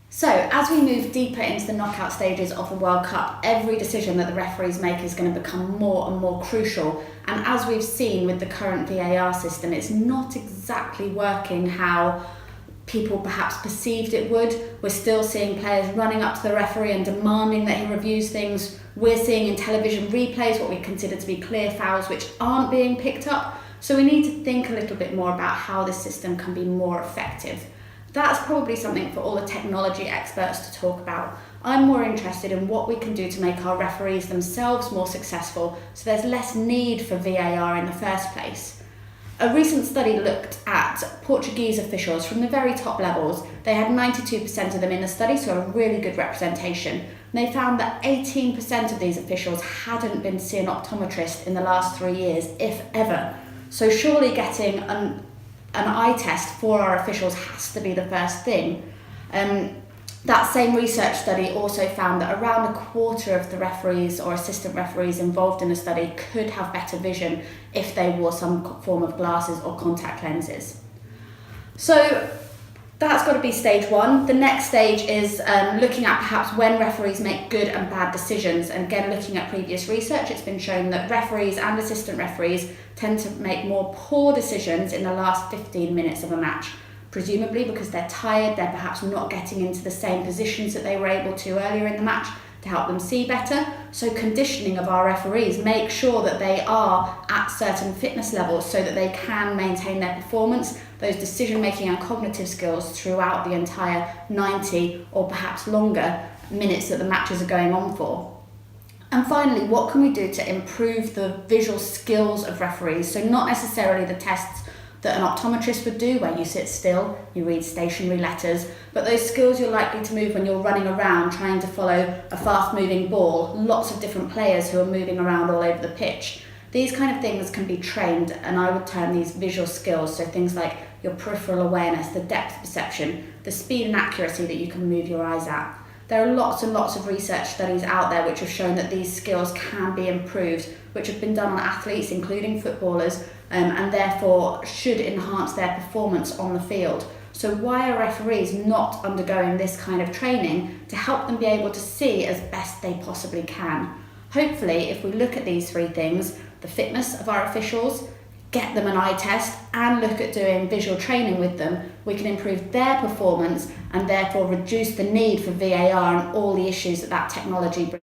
So, as we move deeper into the knockout stages of the World Cup, every decision that the referees make is going to become more and more crucial. And as we've seen with the current VAR system, it's not exactly working how people perhaps perceived it would. We're still seeing players running up to the referee and demanding that he reviews things. We're seeing in television replays what we consider to be clear fouls which aren't being picked up. So we need to think a little bit more about how this system can be more effective. That's probably something for all the technology experts to talk about. I'm more interested in what we can do to make our referees themselves more successful so there's less need for VAR in the first place. A recent study looked at Portuguese officials from the very top levels. They had 92% of them in the study, so a really good representation. And they found that 18% of these officials hadn't been to see an optometrist in the last 3 years, if ever. So surely getting an eye test for our officials has to be the first thing. That same research study also found that around a quarter of the referees or assistant referees involved in the study could have better vision if they wore some form of glasses or contact lenses. So that's got to be stage one. The next stage is looking at perhaps when referees make good and bad decisions. And again, looking at previous research, it's been shown that referees and assistant referees tend to make more poor decisions in the last 15 minutes of a match. Presumably because they're tired, they're perhaps not getting into the same positions that they were able to earlier in the match to help them see better. So conditioning of our referees, make sure that they are at certain fitness levels so that they can maintain their performance, those decision-making and cognitive skills throughout the entire 90 or perhaps longer minutes that the matches are going on for. And finally, what can we do to improve the visual skills of referees? So not necessarily the tests that an optometrist would do, where you sit still, you read stationary letters, but those skills you're likely to move when you're running around trying to follow a fast-moving ball, lots of different players who are moving around all over the pitch. These kind of things can be trained, and I would term these visual skills, so things like your peripheral awareness, the depth perception, the speed and accuracy that you can move your eyes at. There are lots and lots of research studies out there which have shown that these skills can be improved, which have been done on athletes, including footballers, and therefore should enhance their performance on the field. So why are referees not undergoing this kind of training to help them be able to see as best they possibly can? Hopefully, if we look at these three things, the fitness of our officials, get them an eye test, and look at doing visual training with them, we can improve their performance and therefore reduce the need for VAR and all the issues that technology brings.